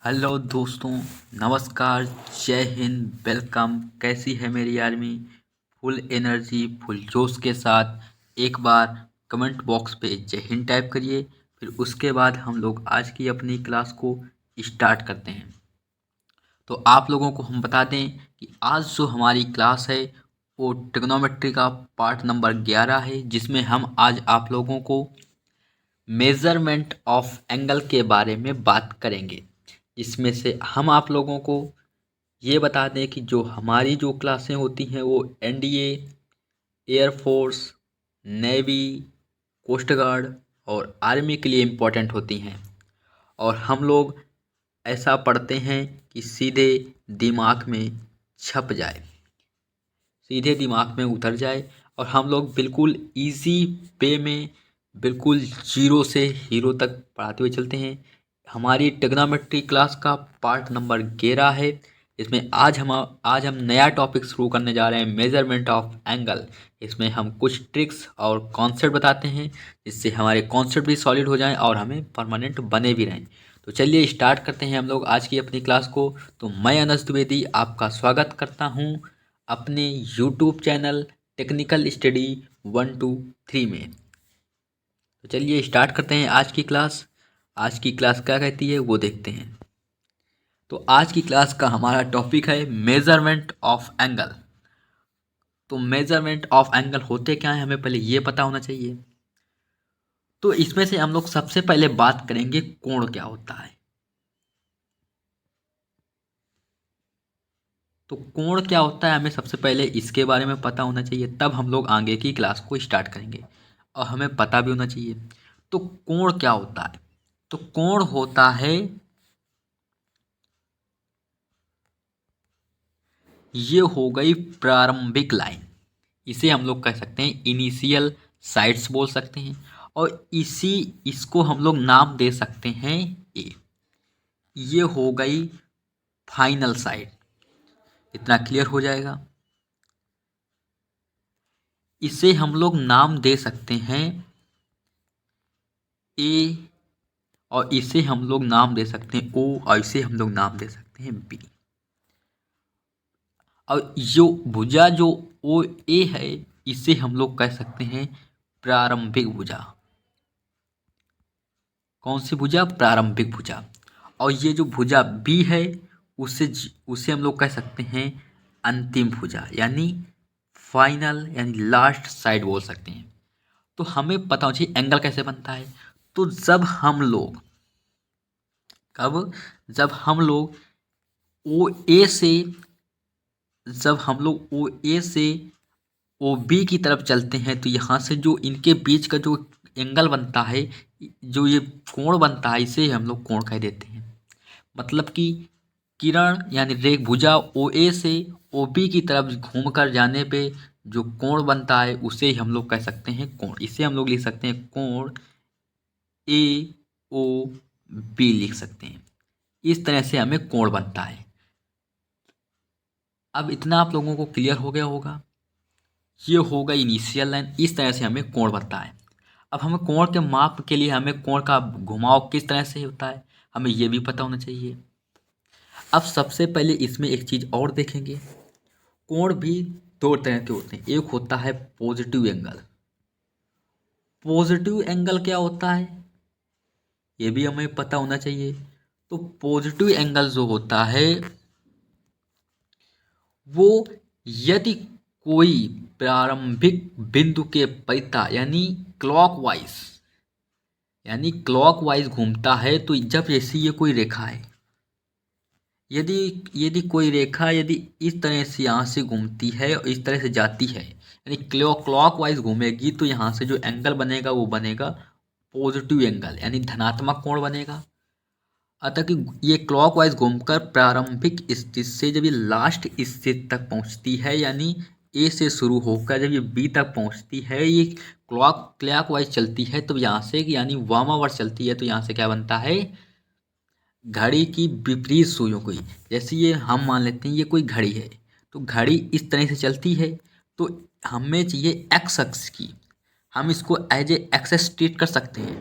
Hello दोस्तों, नमस्कार, जय हिंद, वेलकम। कैसी है मेरी आर्मी? फुल एनर्जी, फुल जोश के साथ एक बार कमेंट बॉक्स पे जय हिंद टाइप करिए। फिर उसके बाद हम लोग आज की अपनी क्लास को स्टार्ट करते हैं। तो आप लोगों को हम बता दें कि आज जो हमारी क्लास है वो ट्रिग्नोमेट्री का पार्ट नंबर 11 है, जिसमें हम आज आप लोगों को मेज़रमेंट ऑफ एंगल के बारे में बात करेंगे। इसमें से हम आप लोगों को ये बता दें कि जो हमारी जो क्लासें होती हैं वो NDA, air force, navy, coast guard और आर्मी के लिए इम्पोर्टेंट होती हैं। और हम लोग ऐसा पढ़ते हैं कि सीधे दिमाग में छप जाए, सीधे दिमाग में उतर जाए और हम लोग बिल्कुल इजी वे में बिल्कुल जीरो से हीरो तक पढ़ाते हुए चलते हैं। हमारी ट्रिग्नोमेट्री क्लास का पार्ट नंबर 11 है। इसमें आज हम नया टॉपिक शुरू करने जा रहे हैं, मेजरमेंट ऑफ एंगल। इसमें हम कुछ ट्रिक्स और कॉन्सेप्ट बताते हैं जिससे हमारे कॉन्सेप्ट भी सॉलिड हो जाएं और हमें परमानेंट बने भी रहें। तो चलिए स्टार्ट करते हैं हम लोग आज की अपनी क्लास को। तो मैं अनस द्विवेदी आपका स्वागत करता हूं अपने यूट्यूब चैनल टेक्निकल स्टडी 1 2 3 में। तो चलिए स्टार्ट करते हैं आज की क्लास। आज की क्लास क्या कहती है वो देखते हैं। तो आज की क्लास का हमारा टॉपिक है मेजरमेंट ऑफ एंगल। तो मेजरमेंट ऑफ एंगल होते क्या है हमें पहले ये पता होना चाहिए। तो इसमें से हम लोग सबसे पहले बात करेंगे कोण क्या होता है। तो कोण क्या होता है हमें सबसे पहले इसके बारे में पता होना चाहिए, तब हम लोग आगे की क्लास को स्टार्ट करेंगे। और हमें पता भी होना चाहिए। तो कोण क्या होता है? तो कोण होता है, ये हो गई प्रारंभिक लाइन। इसे हम लोग कह सकते हैं इनिशियल साइड्स बोल सकते हैं। और इसको हम लोग नाम दे सकते हैं ए। ये हो गई फाइनल साइड। इतना क्लियर हो जाएगा। इसे हम लोग नाम दे सकते हैं ए, और इसे हम लोग नाम दे सकते हैं ओ, और इसे हम लोग नाम दे सकते हैं बी। और जो भुजा जो ओ ए है, इसे हम लोग कह सकते हैं प्रारंभिक भुजा। कौन सी भुजा? प्रारंभिक भुजा। और ये जो भुजा बी है, उसे हम लोग कह सकते हैं अंतिम भुजा, यानी फाइनल, यानी लास्ट साइड बोल सकते हैं। तो हमें पता होना चाहिए एंगल कैसे बनता है। तो जब हम लोग ओ ए से जब हम लोग ओ ए से ओ बी की तरफ चलते हैं, तो यहाँ से जो इनके बीच का जो एंगल बनता है, जो ये कोण बनता है, इसे हम लोग कोण कह देते हैं। मतलब कि किरण यानी रेख भुजा ओ ए से ओ बी की तरफ घूमकर जाने पे जो कोण बनता है उसे हम लोग कह सकते हैं कोण। इसे हम लोग लिख सकते हैं कोण ए ओ बी लिख सकते हैं। इस तरह से हमें कोण बनता है। अब इतना आप लोगों को क्लियर हो गया होगा। ये होगा इनिशियल लाइन। इस तरह से हमें कोण बनता है। अब हमें कोण के माप के लिए हमें कोण का घुमाव किस तरह से होता है हमें ये भी पता होना चाहिए। अब सबसे पहले इसमें एक चीज़ और देखेंगे। कोण भी दो तरह के होते हैं। एक होता है पॉजिटिव एंगल। पॉजिटिव एंगल क्या होता है ये भी हमें पता होना चाहिए। तो पॉजिटिव एंगल जो होता है वो, यदि कोई प्रारंभिक बिंदु के परिता यानी क्लॉकवाइज घूमता है, तो जब जैसे ये कोई रेखा है, यदि यदि कोई रेखा यदि इस तरह से यहाँ से घूमती है और इस तरह से जाती है, यानी क्लॉकवाइज घूमेगी, तो यहाँ से जो एंगल बनेगा वो बनेगा पॉजिटिव एंगल, यानी धनात्मक कोण बनेगा। अतः कि ये क्लॉकवाइज घूमकर प्रारंभिक स्थिति से जब ये लास्ट स्थिति तक पहुंचती है, यानी ए से शुरू होकर जब ये बी तक पहुंचती है, ये क्लॉकवाइज चलती है, तो यहाँ से यानी वामावर्त चलती है, तो यहाँ से क्या बनता है? घड़ी की विपरीत सुइयों को। जैसे ये हम मान लेते हैं ये कोई घड़ी है, तो घड़ी इस तरह से चलती है, तो हमें चाहिए एक्स अक्ष की। हम इसको एज ए एक्सेस ट्रीट कर सकते हैं।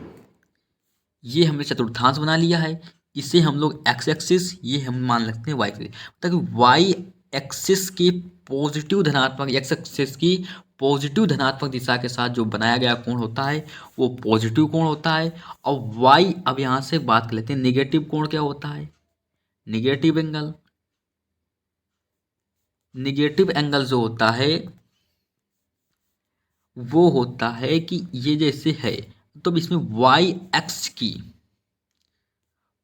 ये हमने चतुर्थांश बना लिया है। इसे हम लोग एक्स एक्सिस, ये हम मान सकते हैं वाई एक्सिस। मतलब वाई एक्सिस की पॉजिटिव धनात्मक, एक्स एक्सिस की पॉजिटिव धनात्मक दिशा के साथ जो बनाया गया कोण होता है वो पॉजिटिव कोण होता है। और वाई, अब यहाँ से बात कर लेते हैं निगेटिव कोण क्या होता है। निगेटिव एंगल, निगेटिव एंगल जो होता है वो होता है कि ये जैसे है, तो इसमें वाई एक्स की,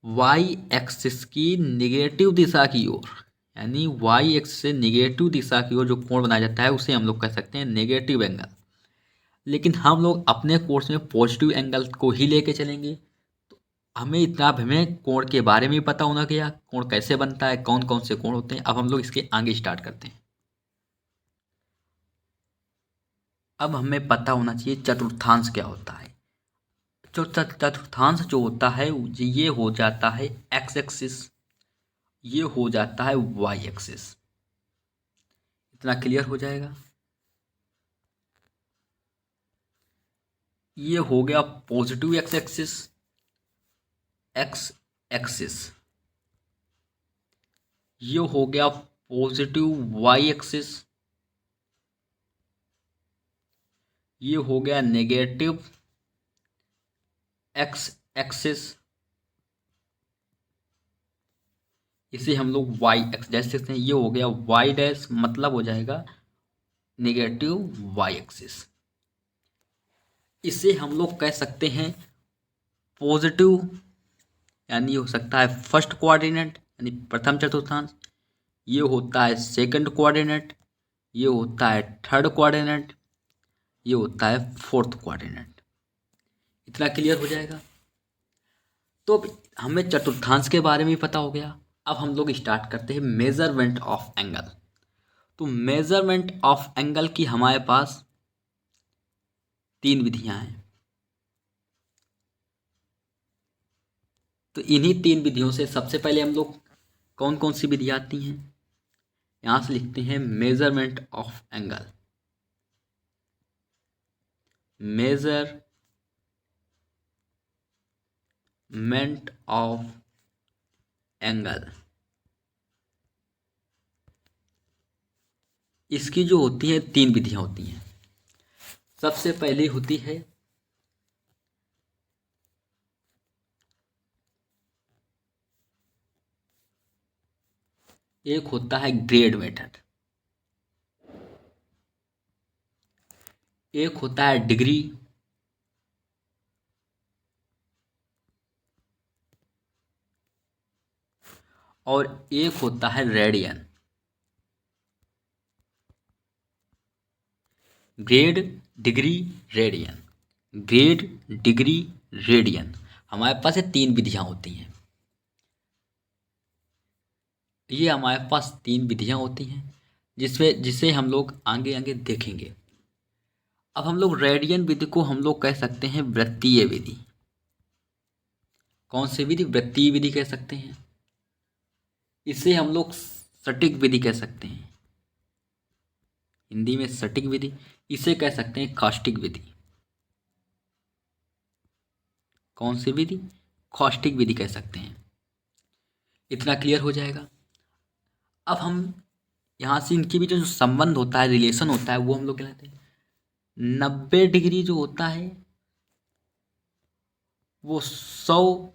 वाई एक्सिस की निगेटिव दिशा की ओर, यानी वाई एक्स से निगेटिव दिशा की ओर जो कोण बनाया जाता है उसे हम लोग कह सकते हैं नेगेटिव एंगल। लेकिन हम लोग अपने कोर्स में पॉजिटिव एंगल को ही लेके चलेंगे। हमें इतना, अब हमें कोण के बारे में पता होना कि यार कोण कैसे बनता है, कौन कौन से कोण होते हैं। अब हम लोग इसके आगे स्टार्ट करते हैं। अब हमें पता होना चाहिए चतुर्थांश क्या होता है। जो चतुर्थांश जो होता है ये हो जाता है एक्स एक्सिस, ये हो जाता है वाई एक्सिस। इतना क्लियर हो जाएगा। ये हो गया positive x axis, x axis. ये हो गया पॉजिटिव वाई एक्सिस, ये हो गया नेगेटिव एक्स एक्सिस। इसे हम लोग वाई एक्स डैश लिखते हैं। ये हो गया वाई डैश, मतलब हो जाएगा नेगेटिव वाई एक्सिस। इसे हम लोग कह सकते हैं पॉजिटिव, यानी हो सकता है फर्स्ट कोऑर्डिनेट यानी प्रथम चतुर्थांश, ये होता है सेकंड कोऑर्डिनेट, ये होता है थर्ड कोऑर्डिनेट, ये होता है फोर्थ कोऑर्डिनेट। इतना क्लियर हो जाएगा। तो अब हमें चतुर्थांश के बारे में पता हो गया। अब हम लोग स्टार्ट करते हैं मेजरमेंट ऑफ एंगल। तो मेजरमेंट ऑफ एंगल की हमारे पास तीन विधियां हैं। तो इन्हीं तीन विधियों से सबसे पहले हम लोग, कौन कौन सी विधि आती हैं, यहाँ से लिखते हैं measurement of angle. Measurement of angle, इसकी जो होती है तीन विधियां होती हैं। सबसे पहली होती है एक होता है ग्रेड मेथड, एक होता है डिग्री, और एक होता है radian. Grade, degree, radian. Grade, degree, radian, हमारे पास ये तीन विधियां होती हैं। ये हमारे पास तीन विधियां होती हैं जिसमें जिसे हम लोग आगे आगे देखेंगे। अब हम लोग रेडियन विधि को हम लोग कह सकते हैं वृत्तीय विधि। कौन सी विधि? वृत्तीय विधि कह सकते हैं। इसे हम लोग सटीक विधि कह सकते हैं, हिंदी में सटीक विधि। इसे कह सकते हैं कास्टिक विधि। कौन सी विधि? कास्टिक विधि कह सकते हैं। इतना क्लियर हो जाएगा। अब हम यहाँ से इनके बीच जो संबंध होता है, रिलेशन होता है, वो हम लोग कहते हैं 90 डिग्री जो होता है वो 100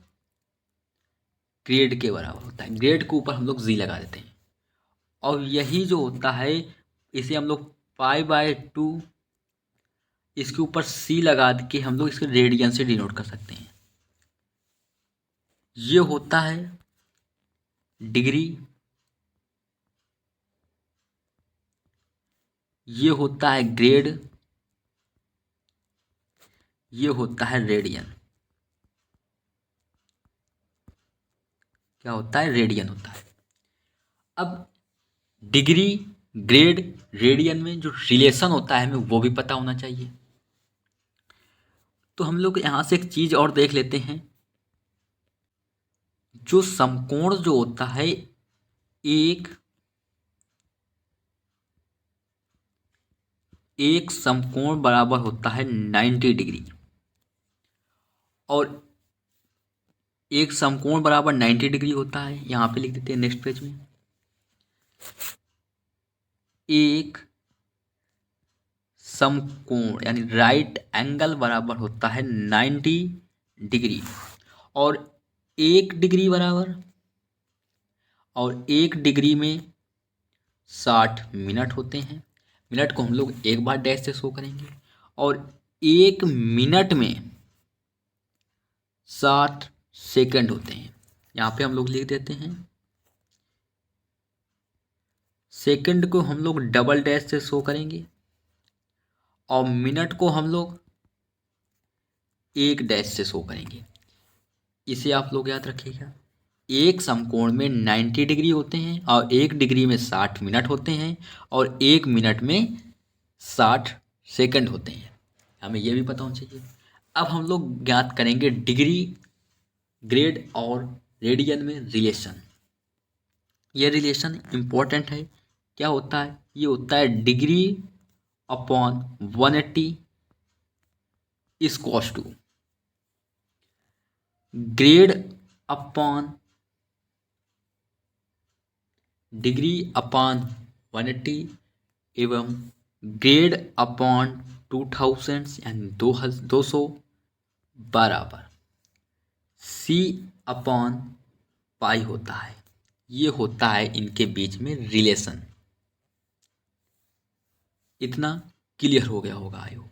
ग्रेड के बराबर होता है। ग्रेड के ऊपर हम लोग जी लगा देते हैं। और यही जो होता है इसे हम लोग पाई/2, इसके ऊपर सी लगा के हम लोग इसके रेडियन से डिनोट कर सकते हैं। ये होता है डिग्री, ये होता है ग्रेड, ये होता है रेडियन। क्या होता है? रेडियन होता है। अब डिग्री, ग्रेड, रेडियन में जो रिलेशन होता है हमें वो भी पता होना चाहिए। तो हम लोग यहाँ से एक चीज़ और देख लेते हैं। जो समकोण जो होता है, एक एक समकोण बराबर होता है 90 डिग्री, और एक समकोण बराबर 90 डिग्री होता है। यहाँ पे लिख देते हैं नेक्स्ट पेज में, एक समकोण यानी राइट एंगल बराबर होता है 90 डिग्री, और एक डिग्री में 60 मिनट होते हैं। मिनट को हम लोग एक बार डैश से शो करेंगे, और एक मिनट में 60 सेकंड होते हैं। यहाँ पे हम लोग लिख देते हैं, सेकंड को हम लोग डबल डैश से शो करेंगे, और मिनट को हम लोग एक डैश से शो करेंगे। इसे आप लोग याद रखिएगा। एक समकोण में 90 डिग्री होते हैं, और एक डिग्री में 60 मिनट होते हैं, और एक मिनट में 60 सेकंड होते हैं। हमें यह भी पता होना चाहिए। अब हम लोग ज्ञात करेंगे डिग्री, ग्रेड और रेडियन में रिलेशन। यह रिलेशन इम्पोर्टेंट है। क्या होता है? ये होता है degree upon 180 equals to grade upon degree upon 180 एवं ग्रेड अपॉन 2000 यानी 200 बराबर सी अपॉन पाई होता है। ये होता है इनके बीच में रिलेशन। इतना क्लियर हो गया होगा आई होप।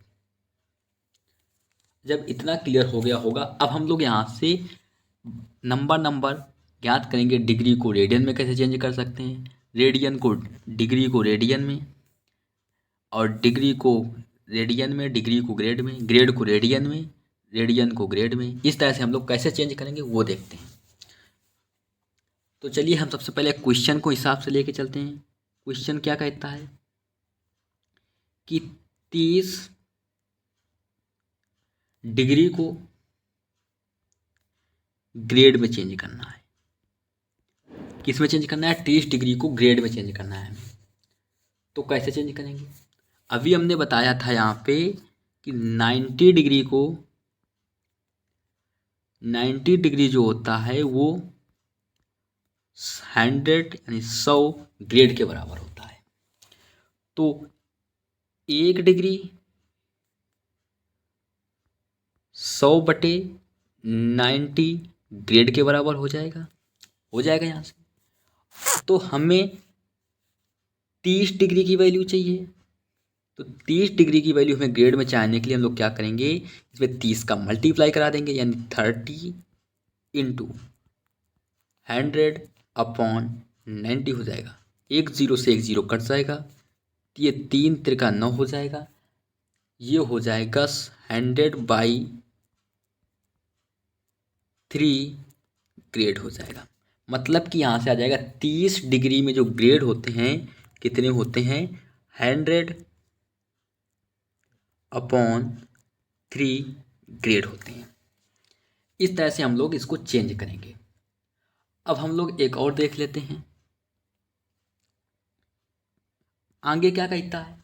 जब इतना क्लियर हो गया होगा, अब हम लोग यहाँ से नंबर ज्ञात करेंगे। डिग्री को रेडियन में कैसे चेंज कर सकते हैं, रेडियन को डिग्री को रेडियन में, और डिग्री को रेडियन में, डिग्री को ग्रेड में, ग्रेड को रेडियन में, रेडियन को ग्रेड में। इस तरह से हम लोग कैसे चेंज करेंगे वो देखते हैं। तो चलिए हम सबसे पहले क्वेश्चन को हिसाब से लेके चलते हैं। क्वेश्चन क्या कहता है कि 30 डिग्री को ग्रेड में चेंज करना है। किस में चेंज करना है? 30 डिग्री को ग्रेड में चेंज करना है हमें। तो कैसे चेंज करेंगे? अभी हमने बताया था यहाँ पे कि 90 डिग्री जो होता है वो 100 यानी 100 ग्रेड के बराबर होता है। तो 1 डिग्री 100/90 ग्रेड के बराबर हो जाएगा यहाँ से। तो हमें 30 डिग्री की वैल्यू चाहिए। तो 30 डिग्री की वैल्यू हमें ग्रेड में चाहने के लिए हम लोग क्या करेंगे, इसमें 30 का मल्टीप्लाई करा देंगे, यानी 30 इंटू 100/90 हो जाएगा। एक जीरो से एक जीरो कट जाएगा, ये 3 त्रिका 9 हो जाएगा। ये हो जाएगा 100/3 ग्रेड हो जाएगा। मतलब कि यहाँ से आ जाएगा 30 डिग्री में जो ग्रेड होते हैं कितने होते हैं, 100/3 ग्रेड होते हैं। इस तरह से हम लोग इसको चेंज करेंगे। अब हम लोग एक और देख लेते हैं। आगे क्या कहता है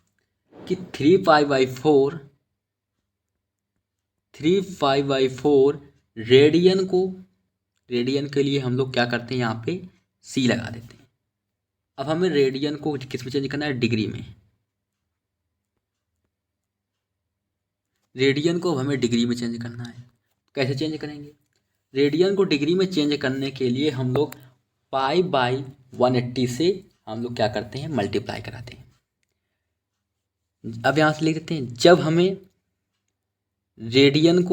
कि 3π/4 रेडियन के लिए हम लोग क्या करते हैं, यहाँ पे सी लगा देते हैं। अब हमें रेडियन को किस में चेंज करना है, डिग्री में। रेडियन को हमें डिग्री में चेंज करना है। कैसे चेंज करेंगे? रेडियन को डिग्री में चेंज करने के लिए हम लोग π/180 से हम लोग क्या करते हैं, मल्टीप्लाई कराते हैं। अब यहाँ से लिख देते हैं, जब हमें रेडियन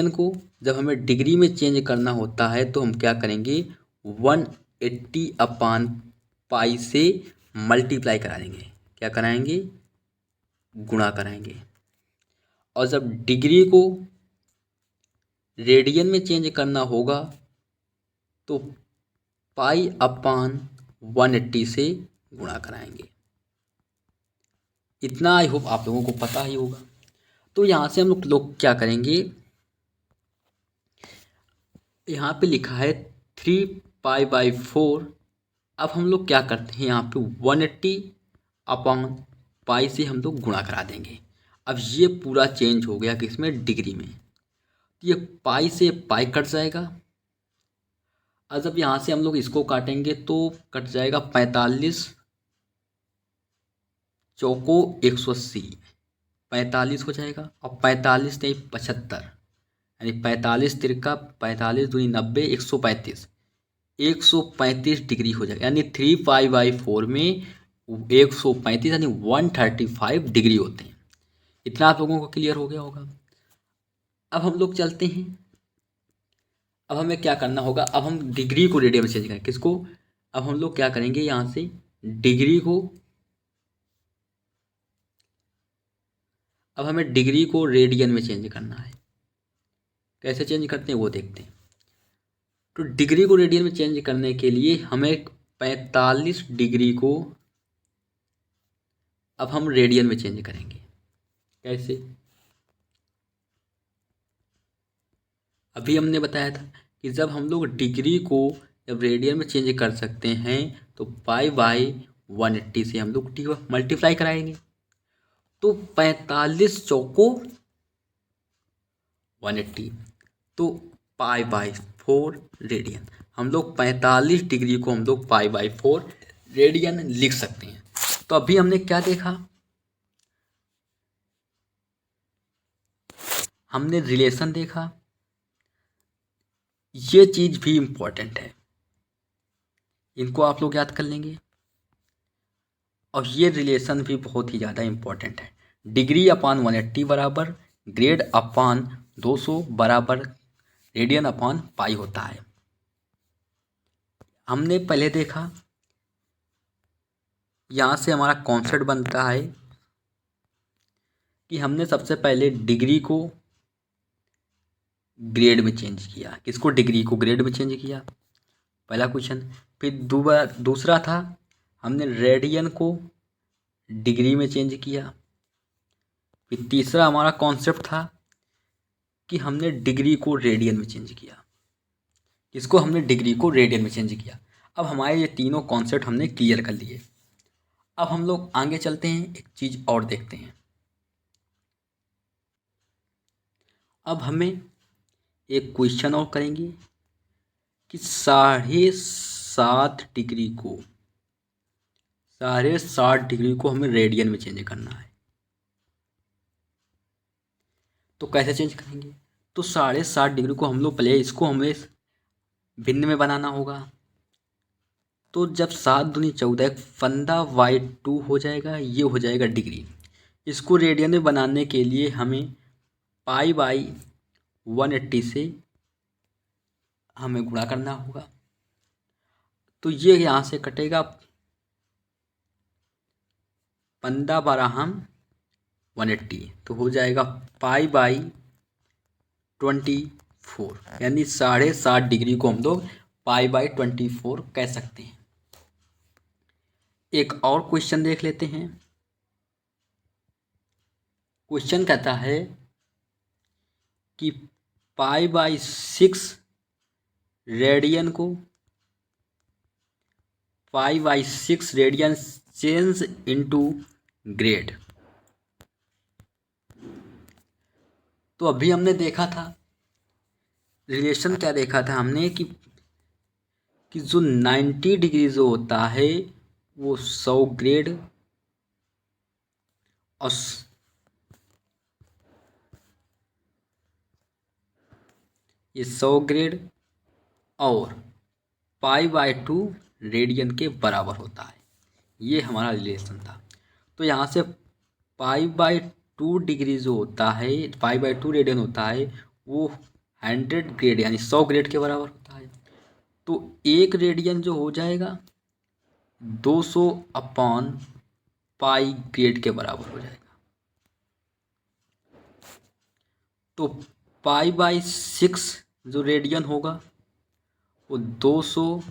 को जब हमें डिग्री में चेंज करना होता है तो हम क्या करेंगे, 180/π से मल्टीप्लाई करा देंगे। क्या कराएंगे? गुणा कराएंगे। और जब डिग्री को रेडियन में चेंज करना होगा तो π/180 से गुणा कराएंगे। इतना आई होप आप लोगों को पता ही होगा। तो यहाँ से हम लोग क्या करेंगे, यहाँ पे लिखा है 3π/4। अब हम लोग क्या करते हैं, यहाँ पे 180/π से हम लोग गुणा करा देंगे। अब ये पूरा चेंज हो गया किसमें, डिग्री में। ये पाई से पाई कट जाएगा। और जब यहाँ से हम लोग इसको काटेंगे तो कट जाएगा 45 चौको 180, 45 हो जाएगा। और 45 नहीं 75, यानी 45 तिरका 45 दूनी 90, 135, 135 डिग्री हो जाएगा। यानी 3 पाई/4 में 135 यानी 135 डिग्री होते हैं। इतना आप लोगों को क्लियर हो गया होगा। अब हम लोग चलते हैं। अब हमें क्या करना होगा, अब हम डिग्री को रेडियन में चेंज करें। किसको? अब हम लोग क्या करेंगे, यहाँ से डिग्री को, अब हमें डिग्री को रेडियन में चेंज करना है। कैसे चेंज करते हैं वो देखते हैं। तो डिग्री को रेडियन में चेंज करने के लिए हमें 45 डिग्री को अब हम रेडियन में चेंज करेंगे। कैसे? अभी हमने बताया था कि जब हम लोग डिग्री को जब रेडियन में चेंज कर सकते हैं तो पाई/180 से हम लोग मल्टीप्लाई कराएंगे। तो 45 चौको 180, तो पाई/4 रेडियन। हम लोग 45 डिग्री को हम लोग पाई/4 रेडियन लिख सकते हैं। तो अभी हमने क्या देखा, हमने रिलेशन देखा। ये चीज़ भी इम्पोर्टेंट है, इनको आप लोग याद कर लेंगे। और ये रिलेशन भी बहुत ही ज़्यादा इम्पोर्टेंट है। डिग्री अपान 180 बराबर ग्रेड अपान 200 बराबर रेडियन अपान पाई होता है। हमने पहले देखा, यहाँ से हमारा कॉन्सेप्ट बनता है कि हमने सबसे पहले डिग्री को ग्रेड में चेंज किया। किसको? डिग्री को ग्रेड में चेंज किया, पहला क्वेश्चन। फिर दूसरा था हमने रेडियन को डिग्री में चेंज किया। फिर तीसरा हमारा कॉन्सेप्ट था कि हमने डिग्री को रेडियन में चेंज किया। किसको? हमने डिग्री को रेडियन में चेंज किया। अब हमारे ये तीनों कॉन्सेप्ट हमने क्लियर कर लिए। अब हम लोग आगे चलते हैं, एक चीज़ और देखते हैं। अब हमें एक क्वेश्चन और करेंगे कि 7.5 डिग्री को हमें रेडियन में चेंज करना है। तो कैसे चेंज करेंगे? तो 7.5 डिग्री को हम लोग पहले इसको हमें भिन्न में बनाना होगा। तो जब 7 दूनी 14, 15/2 हो जाएगा, ये हो जाएगा डिग्री। इसको रेडियन में बनाने के लिए हमें पाई/180 से हमें गुणा करना होगा। तो ये यहाँ से कटेगा, 15/180, तो हो जाएगा पाई/24, यानी 7.5 डिग्री को हम लोग पाई/24 कह सकते हैं। एक और क्वेश्चन देख लेते हैं। क्वेश्चन कहता है कि पाई/6 रेडियन को पाई/6 रेडियन चेंज इनटू ग्रेड। तो अभी हमने देखा था रिलेशन, क्या देखा था हमने कि जो 90 डिग्री जो होता है वो 100 ग्रेड और ये 100 ग्रेड और पाई/2 रेडियन के बराबर होता है। ये हमारा रिलेशन था। तो यहाँ से पाई/2 डिग्री जो होता है, पाई/2 रेडियन होता है, वो 100 ग्रेड यानी 100 ग्रेड के बराबर होता है। तो एक रेडियन जो हो जाएगा 200 अपान पाई ग्रेड के बराबर हो जाएगा। तो पाई/6 जो रेडियन होगा वो 200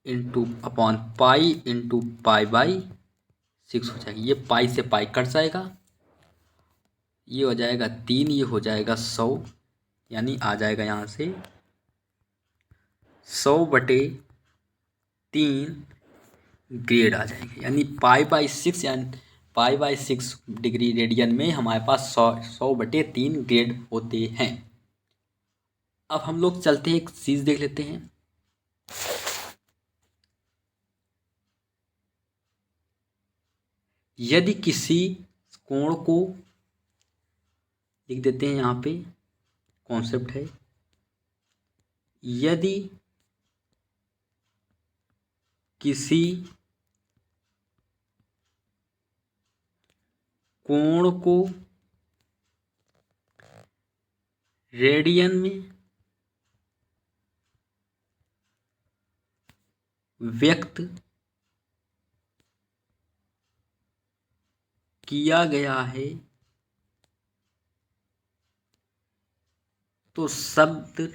इंटू अपॉन पाई इंटू पाई/6 हो जाएगी। ये पाई से पाई कट जाएगा, ये हो जाएगा 3, ये हो जाएगा 100, यानी आ जाएगा यहाँ से 100/3 ग्रेड आ जाएंगे। यानी पाई/6 यानी π/6 डिग्री रेडियन में हमारे पास 100/3 ग्रेड होते हैं। अब हम लोग चलते हैं, एक चीज़ देख लेते हैं। यदि किसी कोण को लिख देते हैं, यहाँ पे कॉन्सेप्ट है, यदि किसी कोण को रेडियन में व्यक्त किया गया है तो शब्द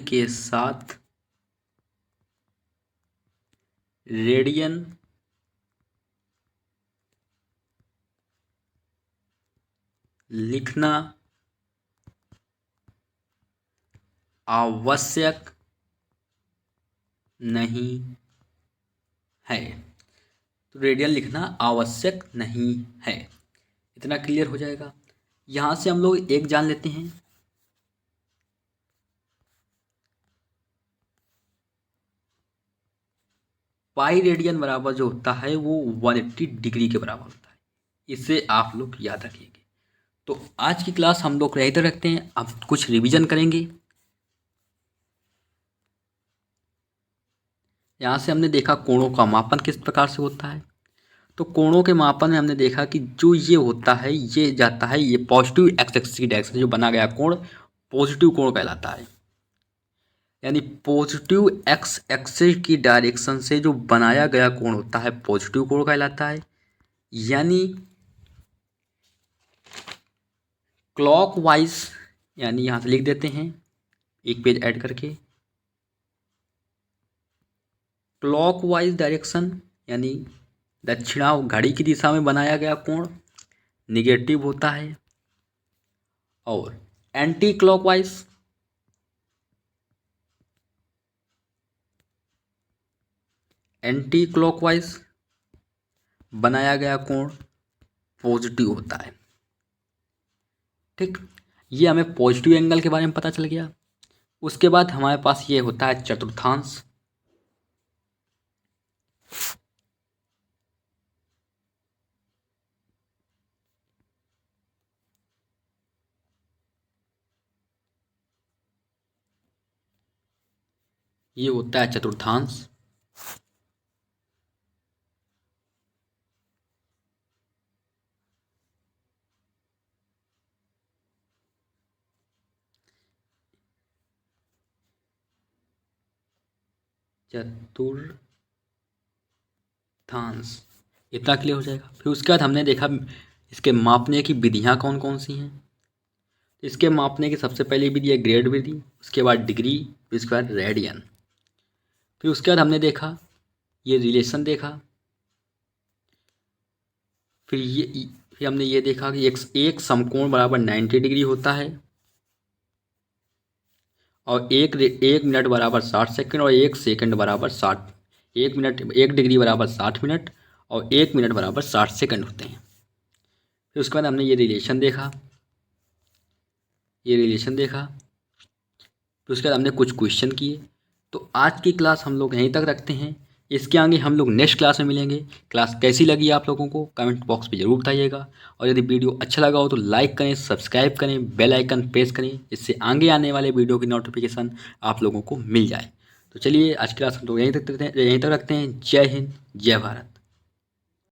के साथ रेडियन लिखना आवश्यक नहीं है। तो रेडियन लिखना आवश्यक नहीं है। इतना क्लियर हो जाएगा। यहाँ से हम लोग एक जान लेते हैं, पाई रेडियन बराबर जो होता है वो 180 डिग्री के बराबर होता है। इसे आप लोग याद रखिएगा। तो आज की क्लास हम लोग यहीं तक रखते हैं। अब कुछ रिवीजन करेंगे। यहाँ से हमने देखा कोणों का मापन किस प्रकार से होता है। तो कोणों के मापन में हमने देखा कि जो ये होता है, ये जाता है, ये पॉजिटिव एक्स एक्सिस की डायरेक्शन से जो बना गया कोण पॉजिटिव कोण कहलाता है। यानी पॉजिटिव एक्स एक्सिस की डायरेक्शन से जो बनाया गया कोण होता है पॉजिटिव कोण कहलाता है। यानी क्लॉकवाइज, यानी यहाँ से लिख देते हैं एक पेज ऐड करके, क्लॉकवाइज डायरेक्शन यानी दक्षिणा घड़ी की दिशा में बनाया गया कोण निगेटिव होता है। और एंटी क्लॉकवाइज बनाया गया कोण पॉजिटिव होता है। ठीक, ये हमें पॉजिटिव एंगल के बारे में पता चल गया। उसके बाद हमारे पास ये होता है चतुर्थांश। ये होता है चतुर्थांश। इतना क्लियर हो जाएगा। फिर उसके बाद हमने देखा इसके मापने की विधियाँ कौन कौन सी हैं। इसके मापने की सबसे पहली विधि है ग्रेड विधि, उसके बाद डिग्री, फिर उसके बाद रेडियन। फिर उसके बाद हमने देखा ये रिलेशन देखा। फिर हमने ये देखा कि एक समकोण बराबर 90 डिग्री होता है और एक मिनट बराबर 60 सेकंड और 1 सेकंड बराबर 60, 1 डिग्री बराबर 60 मिनट और 1 मिनट बराबर 60 सेकंड होते हैं। फिर उसके बाद हमने ये रिलेशन देखा, फिर उसके बाद हमने कुछ क्वेश्चन किए। तो आज की क्लास हम लोग यहीं तक रखते हैं। इसके आगे हम लोग नेक्स्ट क्लास में मिलेंगे। क्लास कैसी लगी आप लोगों को कमेंट बॉक्स पे ज़रूर बताइएगा। और यदि वीडियो अच्छा लगा हो तो लाइक करें, सब्सक्राइब करें, बेल आइकन प्रेस करें, जिससे आगे आने वाले वीडियो की नोटिफिकेशन आप लोगों को मिल जाए। तो चलिए आज की क्लास हम लोग यहीं तक रखते हैं। जय हिंद, जय भारत।